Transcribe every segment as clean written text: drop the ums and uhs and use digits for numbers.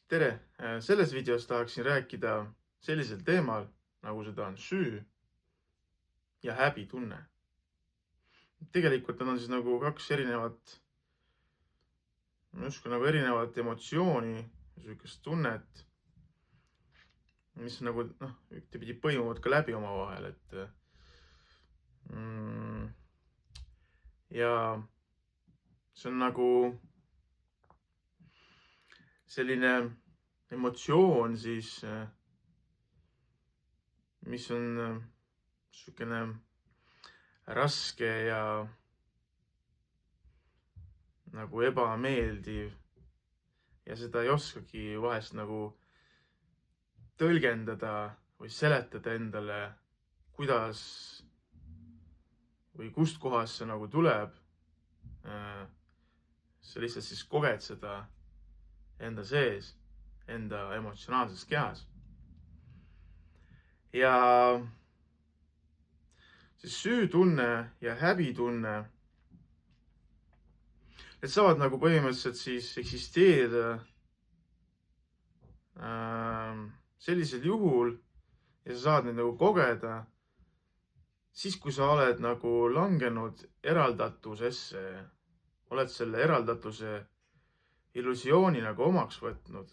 Tere! Selles videos tahaksin rääkida sellisel teemal, nagu seda on süü ja häbitunne. Tegelikult need on siis nagu kaks erinevat, ma ei usu, nagu erinevat emotsiooni, sihukest tunnet, mis nagu ühtepidi põimuvad ka läbi omavahel, mm, ja see on nagu selline emotsioon siis, mis on sihukene raske ja nagu ebameeldiv ja seda ei oskagi vahest nagu tõlgendada või seletada endale, kuidas või kust kohast see nagu tuleb. Sa lihtsalt siis koged seda enda sees, enda emotsionaalses kehas. Ja see süütunne ja häbitunne, need saavad nagu põhimõtteliselt siis eksisteerida sellisel juhul ja sa saad neid nagu kogeda siis, kui sa oled nagu langenud eraldatusesse, oled selle eraldatuse illusiooni nagu omaks võtnud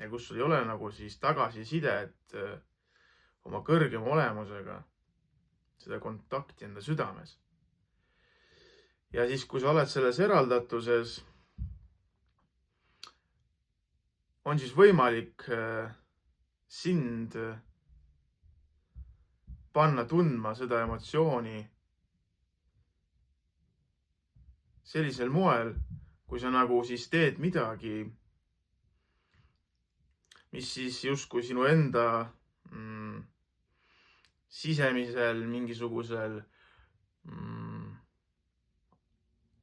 ja kus sul ei ole nagu siis tagasisidet oma kõrgema olemusega, seda kontakti enda südames. Ja siis, kui sa oled selles eraldatuses, on siis võimalik sind panna tundma seda emotsiooni sellisel moel, kui sa nagu siis teed midagi, mis siis justkui sinu enda sisemisel mingisugusel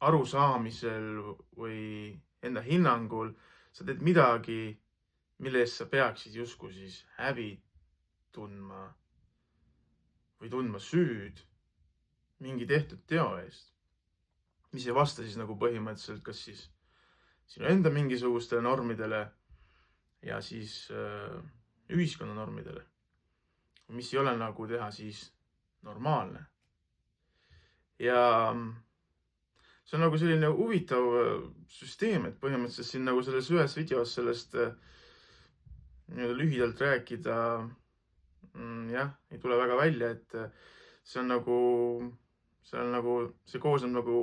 arusaamisel või enda hinnangul sa teed midagi, mille eest sa peaksid justkui siis häbi tundma või tundma süüd mingi tehtud teo eest, mis ei vasta siis nagu põhimõtteliselt kas siis sinu enda mingisugustele normidele ja siis ühiskonna normidele, mis ei ole nagu teha siis normaalne. Ja see on nagu selline huvitav süsteem, et põhimõtteliselt siin nagu selles ühes videos sellest lühidalt rääkida, jah, ei tule väga välja, et see koosneb nagu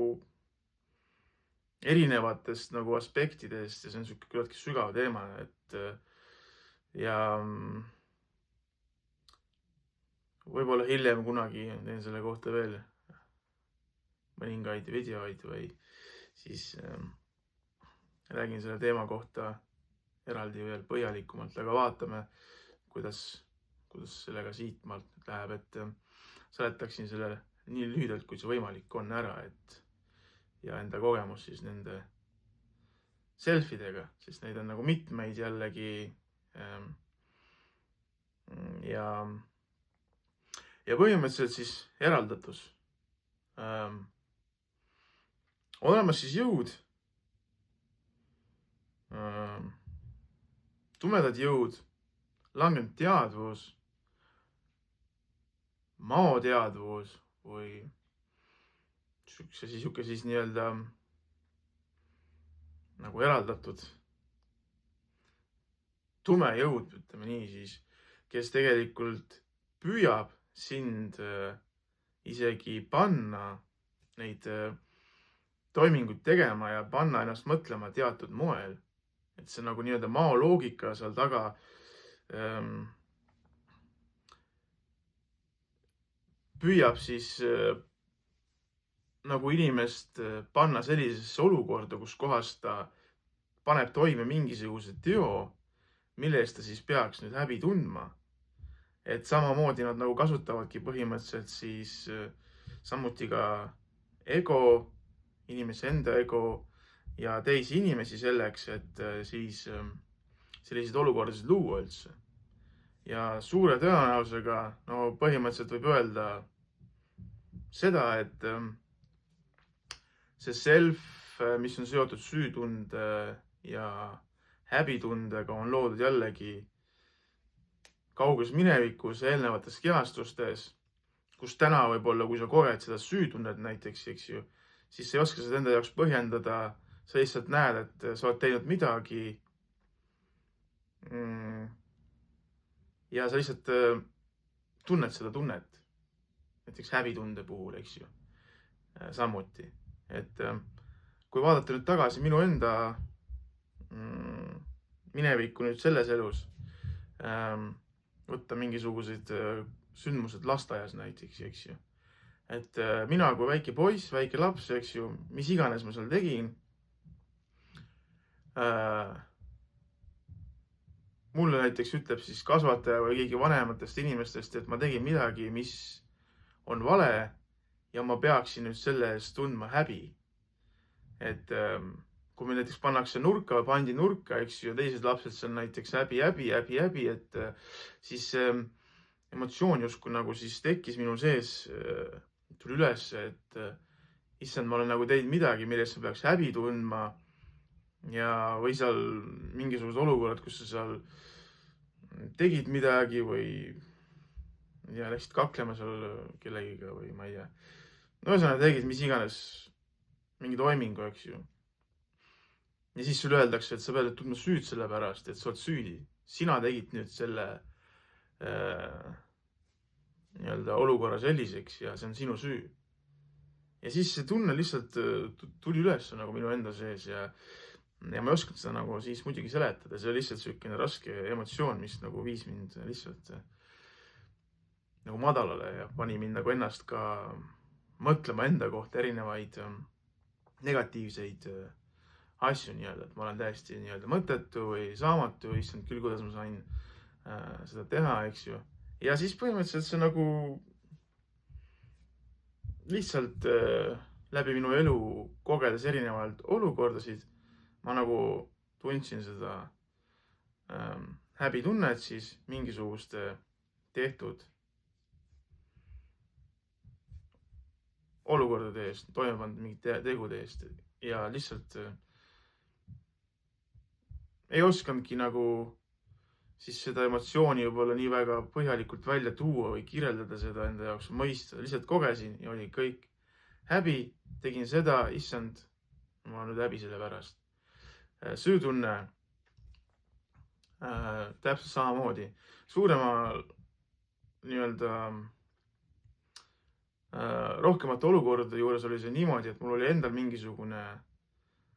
erinevatest nagu aspektidest ja see on sihuke küllaltki sügav teema, ja võib-olla hiljem kunagi teen selle kohta veel mõningaid videoid või siis räägin selle teema kohta eraldi veel põhjalikumalt, aga vaatame, kuidas sellega siitmaalt läheb, et seletaksin selle nii lühidalt, kui see võimalik on ära, ja enda kogemus siis nende selfidega, sest neid on nagu mitmeid jällegi ja põhimõtteliselt siis eraldatus. Olemas siis jõud, tumedad jõud, langenud teadvus, maoteadvus või sihuke siis nii-öelda nagu eraldatud tume jõud, ütleme nii siis, kes tegelikult püüab sind isegi panna neid toiminguid tegema ja panna ennast mõtlema teatud moel. Et see nagu nii-öelda mao loogika seal taga püüab siis nagu inimest panna sellisesse olukorda, kus kohas ta paneb toime mingisuguse teo, mille eest ta siis peaks nüüd häbi tundma. Et samamoodi nad nagu kasutavadki põhimõtteliselt siis samuti ka ego, inimese enda ego ja teisi inimesi selleks, et siis selliseid olukordasid luua üldse. Ja suure tõenäosusega, no põhimõtteliselt võib öelda seda, et see self, mis on seotud süütunde ja häbitundega on loodud jällegi kauges minevikus eelnevates kehastustes, kus täna võib-olla, kui sa koged seda süütunnet näiteks, eks ju, siis sa ei oska seda enda jaoks põhjendada. Sa lihtsalt näed, et sa oled teinud midagi. Ja sa lihtsalt tunned seda tunnet. Näiteks häbitunde puhul, eks ju. Samuti. Et kui vaadata nüüd tagasi minu enda minevikku nüüd selles elus, võtta mingisugused sündmused lasteaias näiteks, eks ju. Et mina kui väike poiss, väike laps, eks ju, mis iganes ma seal tegin, mulle näiteks ütleb siis kasvataja või keegi vanematest inimestest, et ma tegin midagi, mis on vale ja ma peaksin nüüd selle eest tundma häbi. Et kui meil näiteks pannakse nurka või pandi nurka, eks ju, ja teised lapsed seal näiteks häbi, et siis emotsioon justkui nagu siis tekkis minu sees, tuli üles, et issand, ma olen nagu teinud midagi, millest sa peaks häbi tundma. Ja või seal mingisugused olukorrad, kus sa seal tegid midagi või ja läksid kaklema seal kellegiga või ma ei tea. No ühesõnaga tegid mis iganes mingi toimingu, eks ju. Ja siis sulle öeldakse, et sa pead tundma süüd selle pärast, et sa oled süüdi. Sina tegid nüüd selle nii-öelda olukorra selliseks ja see on sinu süü. Ja siis see tunne lihtsalt tuli üles nagu minu enda sees ja ma ei oskanud seda nagu siis muidugi seletada. See oli lihtsalt selline raske emotsioon, mis nagu viis mind lihtsalt nagu madalale ja pani mind nagu ennast ka mõtlema enda kohta erinevaid negatiivseid asju nii-öelda, et ma olen täiesti nii-öelda mõttetu või saamatu, issand küll, kuidas ma sain seda teha, eks ju. Ja siis põhimõtteliselt see nagu lihtsalt läbi minu elu kogedes erinevaid olukordasid, ma nagu tundsin seda häbitunnet siis mingisuguste tehtud olukordade eest, toime pandud mingite tegude eest ja lihtsalt ei oskandki nagu siis seda emotsiooni võib-olla nii väga põhjalikult välja tuua või kirjeldada seda enda jaoks mõista. Lihtsalt kogesin ja oli kõik häbi, tegin seda, issand, ma olen nüüd häbi selle pärast. Süütunne täpselt samamoodi. Suurema nii-öelda rohkemate olukordade juures oli see niimoodi, et mul oli endal mingisugune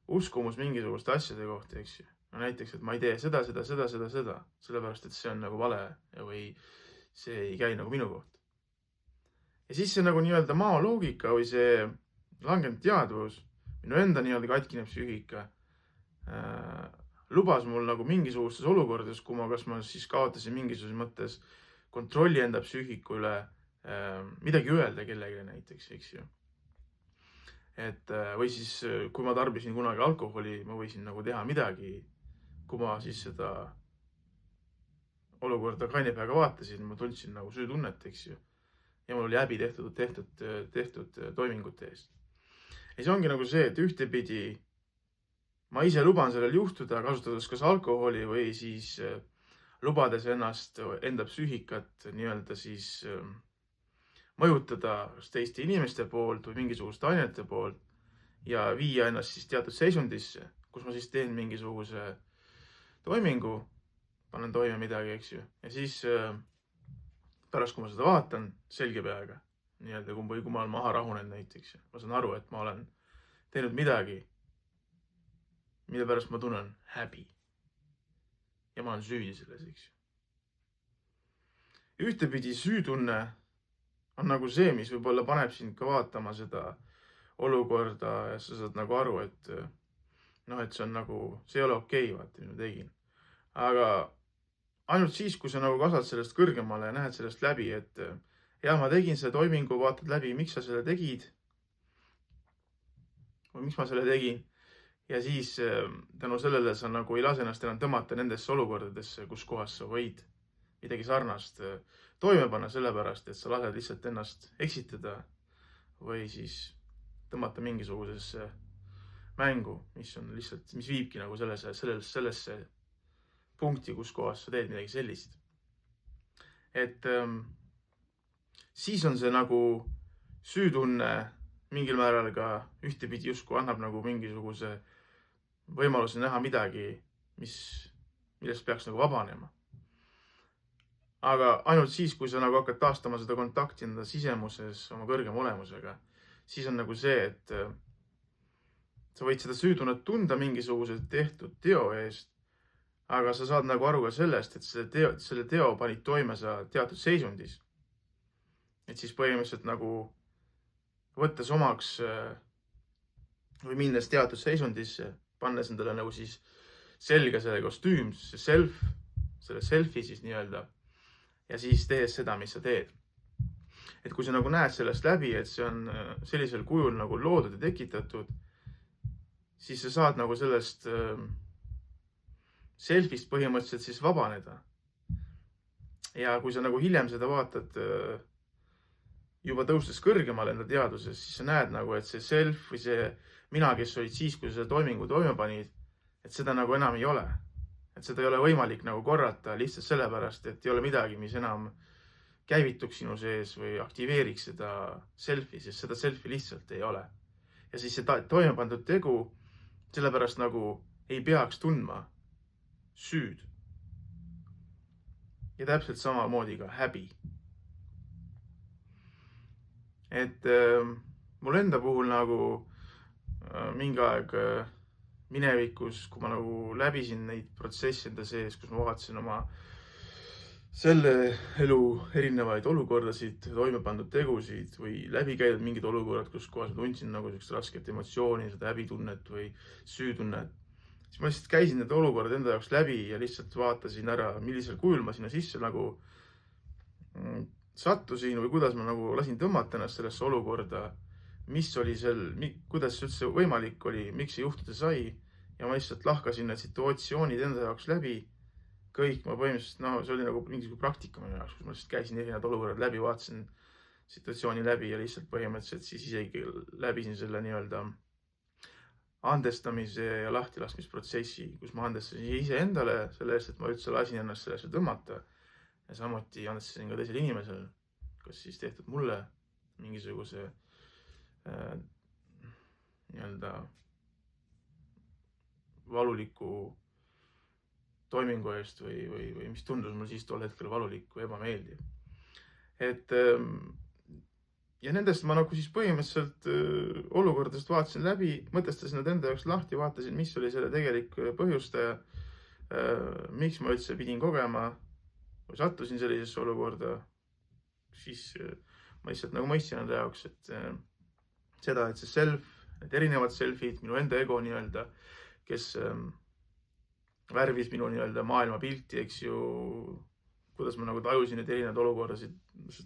uskumus mingisuguste asjade kohta, eks ju. No näiteks, et ma ei tee seda, sellepärast, et see on nagu vale või see ei käi nagu minu kohta. Ja siis see nagu nii-öelda maa loogika või see langenud teadvus, minu enda nii-öelda katkine psüühika, lubas mul nagu mingisugustes olukordades, kui kas ma siis kaotasin mingisuguses mõttes kontrolli enda psüühiku üle, midagi öelda kellelegi näiteks, eks ju. Et või siis, kui ma tarbisin kunagi alkoholi, ma võisin nagu teha midagi, kui ma siis seda olukorda kainepeaga vaatasin, ma tundsin nagu süütunnet, eks ju. Ja mul oli häbi tehtud toimingute eest. Ja see ongi nagu see, et ühtepidi ma ise luban sellel juhtuda, kasutades kas alkoholi või siis lubades ennast, enda psüühikat nii-öelda siis mõjutada teiste inimeste poolt või mingisuguste ainete poolt ja viia ennast siis teatud seisundisse, kus ma siis teen mingisuguse toimingu, panen toime midagi, eks ju. Ja siis pärast, kui ma seda vaatan selge peaga, nii-öelda kui ma olen maha rahunenud näiteks, ma saan aru, et ma olen teinud midagi, mille pärast ma tunnen häbi. Ja ma olen süüdi selles, eks ju. Ühtepidi süütunne on nagu see, mis võib-olla paneb sind ka vaatama seda olukorda ja sa saad nagu aru, et et see on nagu, see ei ole okei, vaata, mis ma tegin. Aga ainult siis, kui sa nagu kasvad sellest kõrgemale ja näed sellest läbi, et ja ma tegin selle toimingu, vaatad läbi, miks sa selle tegid või miks ma selle tegin. Ja siis tänu sellele sa nagu ei lase ennast enam tõmmata nendesse olukordadesse, kus kohas sa võid midagi sarnast toime panna, sellepärast, et sa lased lihtsalt ennast eksitada või siis tõmmata mingisugusesse mängu, mis on lihtsalt, mis viibki nagu sellesse punkti, kus kohas sa teed midagi sellist. Et siis on see nagu süütunne mingil määral ka ühtepidi justkui annab nagu mingisuguse võimaluse näha midagi, millest peaks nagu vabanema. Aga ainult siis, kui sa nagu hakkad taastama seda kontakti enda sisemuses oma kõrgema olemusega, siis on nagu see, et sa võid seda süütunnet tunda mingisuguse tehtud teo eest, aga sa saad nagu aru ka sellest, et selle teo panid toime sa teatud seisundis. Et siis põhimõtteliselt nagu võttes omaks või minnes teatud seisundisse, pannes endale nagu siis selga selle kostüüm, selle selfie siis nii-öelda, ja siis tees seda, mis sa teed. Et kui sa nagu näed sellest läbi, et see on sellisel kujul nagu loodud ja tekitatud, siis sa saad nagu sellest selfist põhimõtteliselt siis vabaneda. Ja kui sa nagu hiljem seda vaatad juba tõustes kõrgemale enda teaduses, siis sa näed nagu, et see self või see mina, kes olid siis, kui sa toimingu toime panid, et seda nagu enam ei ole. Et seda ei ole võimalik nagu korrata lihtsalt sellepärast, et ei ole midagi, mis enam käivituks sinu sees või aktiveeriks seda selfie, sest seda selfie lihtsalt ei ole. Ja siis see toime pandud tegu sellepärast nagu ei peaks tundma süüd. Ja täpselt samamoodi ka häbi. Et mul enda puhul nagu mingi aeg minevikus, kui ma nagu läbisin neid protsesse enda sees, kus ma vaatasin oma selle elu erinevaid olukordasid, toime pandud tegusid või läbi käidud mingid olukorrad, kus kohas ma tundsin nagu sellist rasket emotsiooni, seda häbitunnet või süütunnet. Siis ma lihtsalt käisin need olukorrad enda jaoks läbi ja lihtsalt vaatasin ära, millisel kujul ma sinna sisse nagu sattusin või kuidas ma nagu lasin tõmmata ennast sellesse olukorda, mis oli kuidas see üldse võimalik oli, miks see juhtuda sai. Ja ma lihtsalt lahkasin need situatsioonid enda jaoks läbi. Kõik ma põhimõtteliselt, see oli nagu mingisugune praktika minu jaoks, kus ma lihtsalt käisin erinevad olukorrad läbi, vaatasin situatsiooni läbi ja lihtsalt põhimõtteliselt siis isegi läbisin selle nii-öelda andestamise ja lahtilaskmisprotsessi, kus ma andestasin ise endale selle eest, et ma üldse lasin ennast sellesse tõmmata. Ja samuti andestasin ka teisel inimesel, kas siis tehtud mulle mingisuguse nii-öelda valuliku toimingu eest või mis tundus mul siis tol hetkel valulik või ebameeldiv. Et ja nendest ma nagu siis põhimõtteliselt olukordadest vaatasin läbi, mõtestasin nad enda jaoks lahti, vaatasin, mis oli selle tegelik põhjustaja, miks ma üldse pidin kogema või sattusin sellisesse olukorda, siis ma lihtsalt nagu mõistsin enda jaoks, et seda, et see self, need erinevad selfid, minu enda ego nii-öelda, kes värvis minu nii-öelda maailmapilti, eks ju, kuidas ma nagu tajusin need erinevad olukordasid,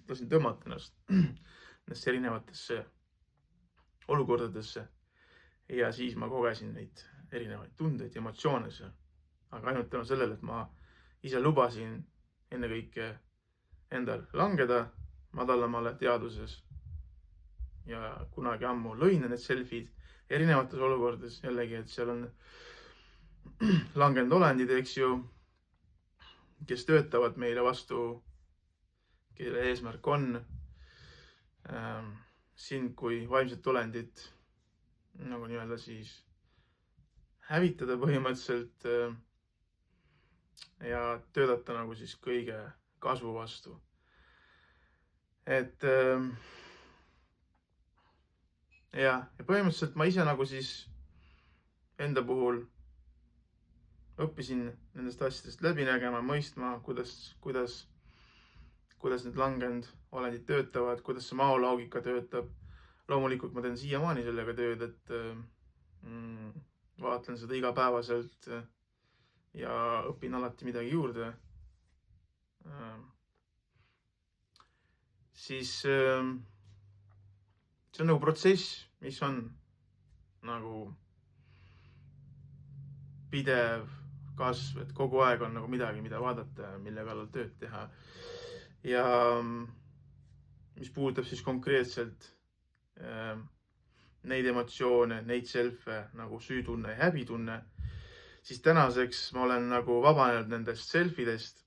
lasin tõmmata ennast nendesse erinevatesse olukordadesse ja siis ma kogesin neid erinevaid tundeid ja emotsioone seal. Aga ainult tänu sellele, et ma ise lubasin ennekõike endal langeda madalamale teaduses ja kunagi ammu lõin need selfid erinevates olukordades jällegi, et seal on langenud olendid, eks ju, kes töötavad meile vastu, kelle eesmärk on sind kui vaimset olendit nagu nii-öelda siis hävitada põhimõtteliselt ja töötada nagu siis kõige kasvu vastu. Et ja põhimõtteliselt ma ise nagu siis enda puhul õppisin nendest asjadest läbi nägema, mõistma, kuidas need langenud olendid töötavad, kuidas see maoloogika töötab. Loomulikult ma teen siiamaani sellega tööd, et vaatlen seda igapäevaselt ja õpin alati midagi juurde. Siis see on nagu protsess, mis on nagu pidev kasv, et kogu aeg on nagu midagi, mida vaadata, mille kallal tööd teha. Ja mis puudutab siis konkreetselt neid emotsioone, neid selfe nagu süütunne ja häbitunne, siis tänaseks ma olen nagu vabanenud nendest selfidest.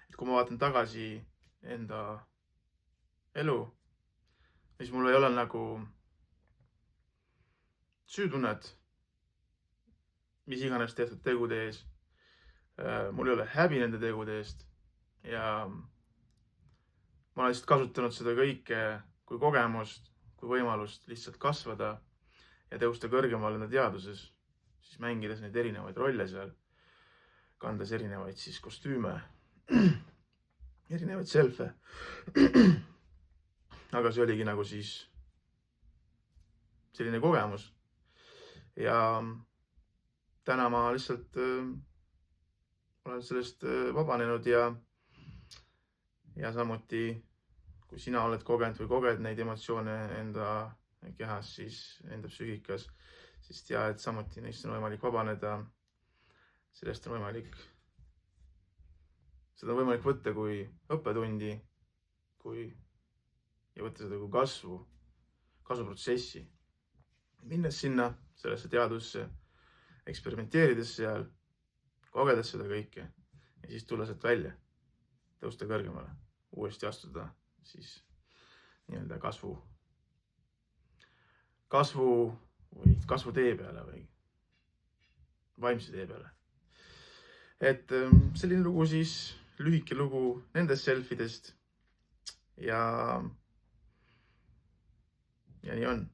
Et kui ma vaatan tagasi enda elu, siis mul ei ole nagu süütunnet, mis iganes tehtud tegude ees. Mul ei ole häbi nende tegude eest ja ma olen lihtsalt kasutanud seda kõike kui kogemust, kui võimalust lihtsalt kasvada ja tõusta kõrgemale enda teaduses, siis mängides neid erinevaid rolle seal, kandes erinevaid siis kostüüme, erinevaid selfe. Aga see oligi nagu siis selline kogemus. Ja täna ma lihtsalt olen sellest vabanenud ja samuti, kui sina oled kogenud või koged neid emotsioone enda kehas, siis enda psüühikas, siis tea, et samuti neist on võimalik vabaneda. Sellest on võimalik, seda on võimalik võtta kui õppetundi ja võtta seda kui kasvuprotsessi. Minnes sinna, sellesse teadusse, eksperimenteerides seal, kogedes seda kõike ja siis tulla sealt välja, tõusta kõrgemale, uuesti astuda siis nii-öelda kasvu tee peale või vaimse tee peale. Et selline lugu siis, lühike lugu nendest selfidest ja nii on.